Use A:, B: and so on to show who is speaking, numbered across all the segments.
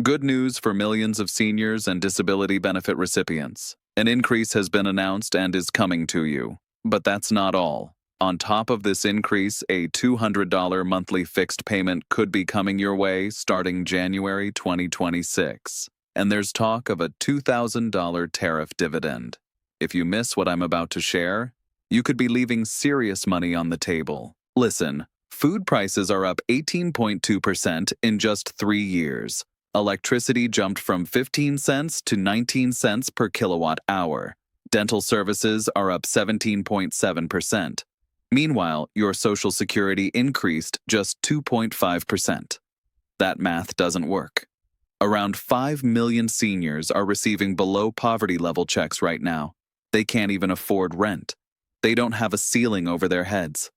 A: Good news for millions of seniors and disability benefit recipients. An increase has been announced and is coming to you. But that's not all. On top of this increase, a $200 monthly fixed payment could be coming your way starting January 2026. And there's talk of a $2,000 tariff dividend. If you miss what I'm about to share, you could be leaving serious money on the table. Listen, food prices are up 18.2% in just 3 years. Electricity jumped from 15 cents to 19 cents per kilowatt hour. Dental services are up 17.7%. Meanwhile, your Social Security increased just 2.5%. That math doesn't work. Around 5 million seniors are receiving below poverty level checks right now. They can't even afford rent. They don't have a ceiling over their heads.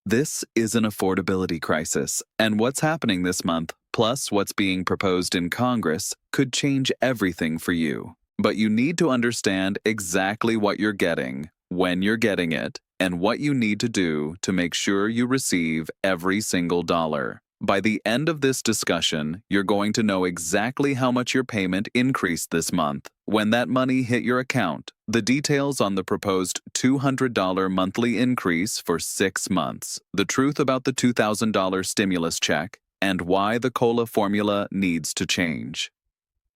A: This is an affordability crisis, and what's happening this month, plus what's being proposed in Congress, could change everything for you. But you need to understand exactly what you're getting, when you're getting it, and what you need to do to make sure you receive every single dollar. By the end of this discussion, you're going to know exactly how much your payment increased this month, when that money hit your account, the details on the proposed $200 monthly increase for 6 months, the truth about the $2,000 stimulus check, and why the COLA formula needs to change.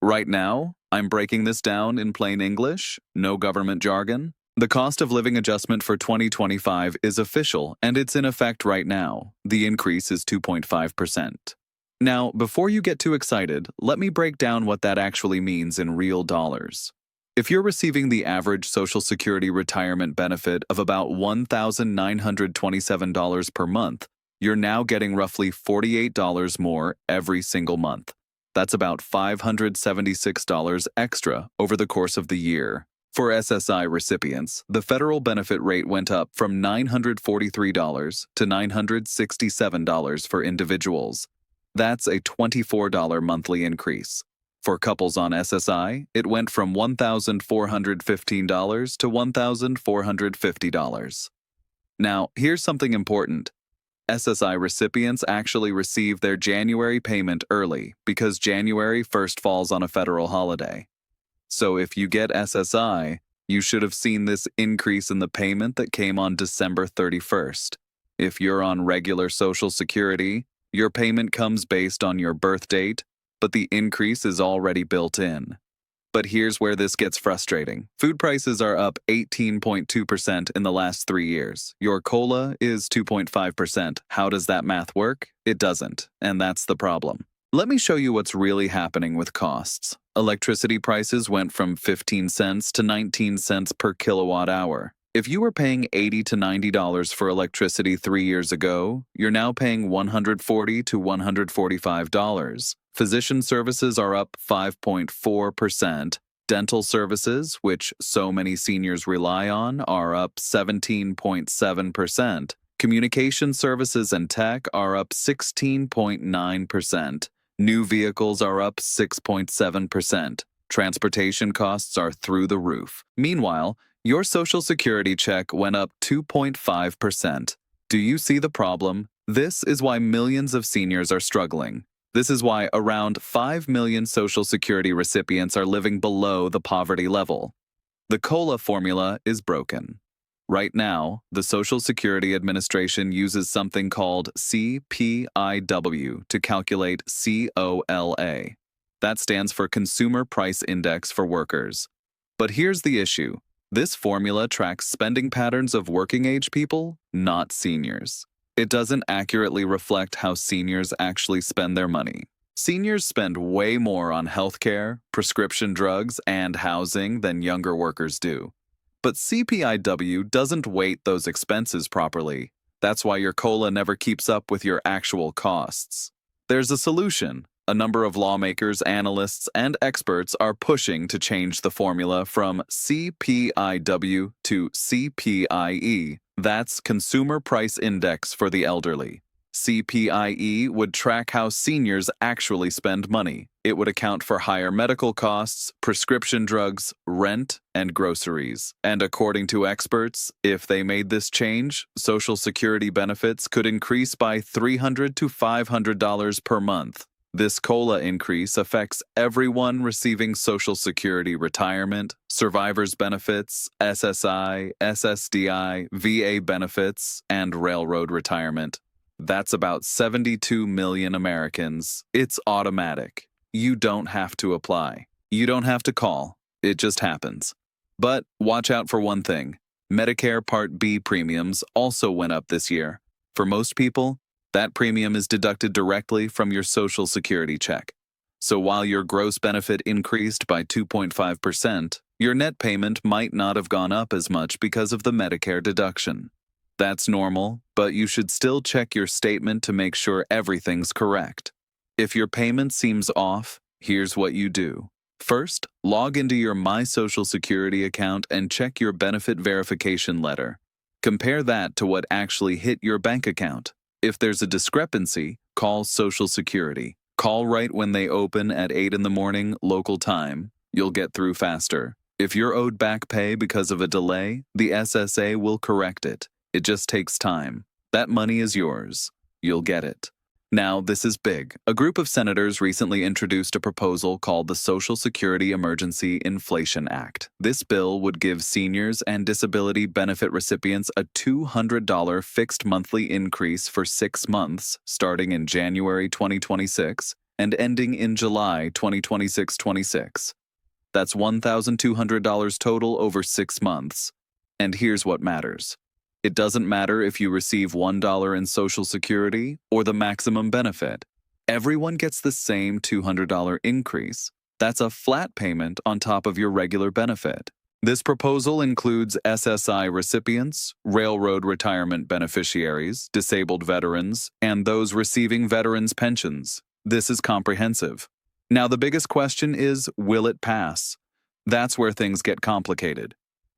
A: Right now, I'm breaking this down in plain English, no government jargon. The cost of living adjustment for 2025 is official, and it's in effect right now. The increase is 2.5%. Now, before you get too excited, let me break down what that actually means in real dollars. If you're receiving the average Social Security retirement benefit of about $1,927 per month, you're now getting roughly $48 more every single month. That's about $576 extra over the course of the year. For SSI recipients, the federal benefit rate went up from $943 to $967 for individuals. That's a $24 monthly increase. For couples on SSI, it went from $1,415 to $1,450. Now, here's something important. SSI recipients actually receive their January payment early because January 1st falls on a federal holiday. So if you get SSI, you should have seen this increase in the payment that came on December 31st. If you're on regular Social Security, your payment comes based on your birth date, but the increase is already built in. But here's where this gets frustrating. Food prices are up 18.2% in the last 3 years. Your COLA is 2.5%. How does that math work? It doesn't, and that's the problem. Let me show you what's really happening with costs. Electricity prices went from 15 cents to 19 cents per kilowatt hour. If you were paying $80 to $90 for electricity 3 years ago, you're now paying $140 to $145. Physician services are up 5.4%. Dental services, which so many seniors rely on, are up 17.7%. Communication services and tech are up 16.9%. New vehicles are up 6.7%. Transportation costs are through the roof. Meanwhile, your Social Security check went up 2.5%. Do you see the problem? This is why millions of seniors are struggling. This is why around 5 million Social Security recipients are living below the poverty level. The COLA formula is broken. Right now, the Social Security Administration uses something called CPIW to calculate COLA. That stands for Consumer Price Index for workers. But here's the issue. This formula tracks spending patterns of working-age people, not seniors. It doesn't accurately reflect how seniors actually spend their money. Seniors spend way more on healthcare, prescription drugs, and housing than younger workers do. But CPIW doesn't weight those expenses properly. That's why your COLA never keeps up with your actual costs. There's a solution. A number of lawmakers, analysts, and experts are pushing to change the formula from CPIW to CPIE. That's Consumer Price Index for the elderly. CPIE would track how seniors actually spend money. It would account for higher medical costs, prescription drugs, rent, and groceries. And according to experts, if they made this change, Social Security benefits could increase by $300 to $500 per month. This COLA increase affects everyone receiving Social Security retirement, survivors benefits, SSI, SSDI, VA benefits, and railroad retirement. That's about 72 million Americans. It's automatic. You don't have to apply. You don't have to call. It just happens. But watch out for one thing. Medicare Part B premiums also went up this year. For most people, that premium is deducted directly from your Social Security check. So while your gross benefit increased by 2.5%, your net payment might not have gone up as much because of the Medicare deduction. That's normal, but you should still check your statement to make sure everything's correct. If your payment seems off, here's what you do. First, log into your My Social Security account and check your benefit verification letter. Compare that to what actually hit your bank account. If there's a discrepancy, call Social Security. Call right when they open at 8 in the morning local time. You'll get through faster. If you're owed back pay because of a delay, the SSA will correct it. It just takes time. That money is yours. You'll get it. Now, this is big. A group of senators recently introduced a proposal called the Social Security Emergency Inflation Act. This bill would give seniors and disability benefit recipients a $200 fixed monthly increase for 6 months, starting in January 2026 and ending in July 2026. That's $1,200 total over 6 months. And here's what matters. It doesn't matter if you receive $1 in Social Security or the maximum benefit. Everyone gets the same $200 increase. That's a flat payment on top of your regular benefit. This proposal includes SSI recipients, railroad retirement beneficiaries, disabled veterans, and those receiving veterans' pensions. This is comprehensive. Now, the biggest question is, will it pass? That's where things get complicated.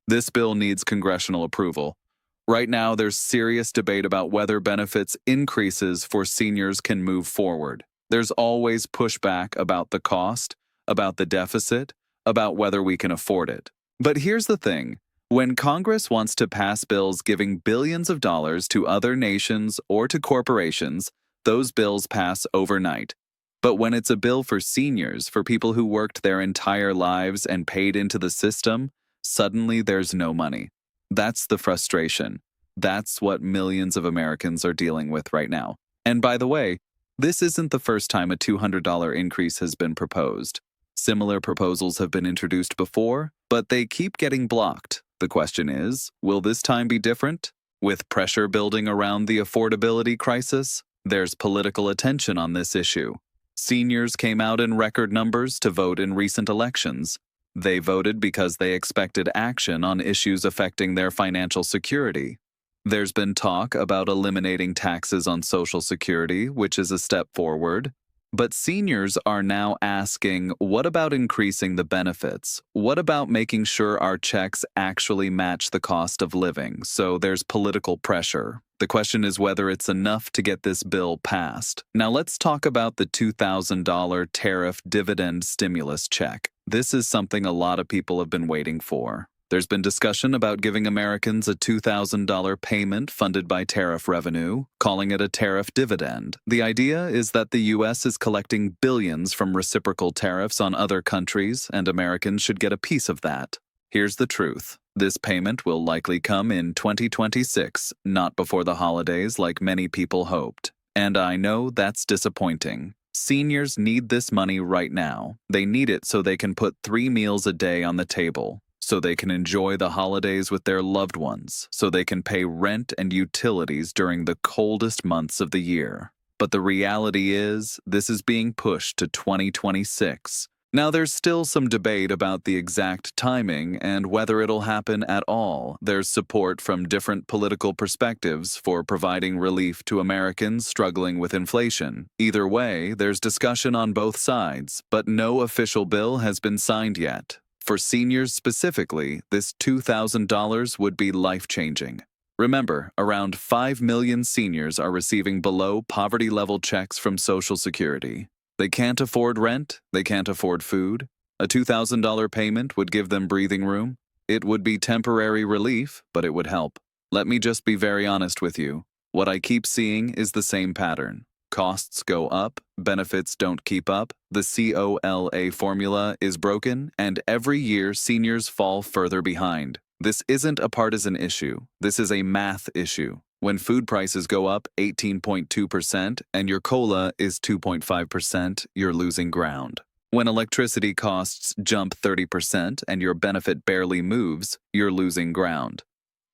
A: This bill needs congressional approval. Right now, there's serious debate about whether benefits increases for seniors can move forward. There's always pushback about the cost, about the deficit, about whether we can afford it. But here's the thing. When Congress wants to pass bills giving billions of dollars to other nations or to corporations, those bills pass overnight. But when it's a bill for seniors, for people who worked their entire lives and paid into the system, suddenly there's no money. That's the frustration. That's what millions of Americans are dealing with right now. And by the way, this isn't the first time a $200 increase has been proposed. Similar proposals have been introduced before, but they keep getting blocked. The question is, will this time be different? With pressure building around the affordability crisis, there's political attention on this issue. Seniors came out in record numbers to vote in recent elections. They voted because they expected action on issues affecting their financial security. There's been talk about eliminating taxes on Social Security, which is a step forward. But seniors are now asking, what about increasing the benefits? What about making sure our checks actually match the cost of living? So there's political pressure. The question is whether it's enough to get this bill passed. Now let's talk about the $2,000 tariff dividend stimulus check. This is something a lot of people have been waiting for. There's been discussion about giving Americans a $2,000 payment funded by tariff revenue, calling it a tariff dividend. The idea is that the U.S. is collecting billions from reciprocal tariffs on other countries, and Americans should get a piece of that. Here's the truth. This payment will likely come in 2026, not before the holidays like many people hoped. And I know that's disappointing. Seniors need this money right now. They need it so they can put 3 meals a day on the table, so they can enjoy the holidays with their loved ones, so they can pay rent and utilities during the coldest months of the year. But the reality is, this is being pushed to 2026. Now, there's still some debate about the exact timing and whether it'll happen at all. There's support from different political perspectives for providing relief to Americans struggling with inflation. Either way, there's discussion on both sides, but no official bill has been signed yet. For seniors specifically, this $2,000 would be life-changing. Remember, around 5 million seniors are receiving below poverty-level checks from Social Security. They can't afford rent, they can't afford food. A $2,000 payment would give them breathing room. It would be temporary relief, but it would help. Let me just be very honest with you. What I keep seeing is the same pattern. Costs go up, benefits don't keep up, the COLA formula is broken, and every year seniors fall further behind. This isn't a partisan issue. This is a math issue. When food prices go up 18.2% and your COLA is 2.5%, you're losing ground. When electricity costs jump 30% and your benefit barely moves, you're losing ground.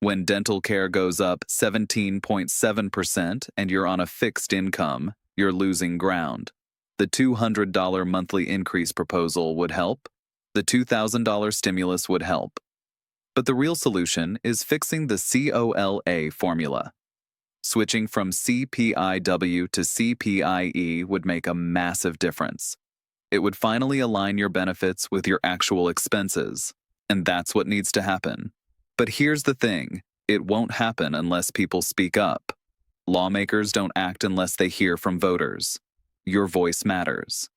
A: When dental care goes up 17.7% and you're on a fixed income, you're losing ground. The $200 monthly increase proposal would help. The $2,000 stimulus would help. But the real solution is fixing the COLA formula. Switching from CPIW to CPIE would make a massive difference. It would finally align your benefits with your actual expenses, and that's what needs to happen. But here's the thing, it won't happen unless people speak up. Lawmakers don't act unless they hear from voters. Your voice matters.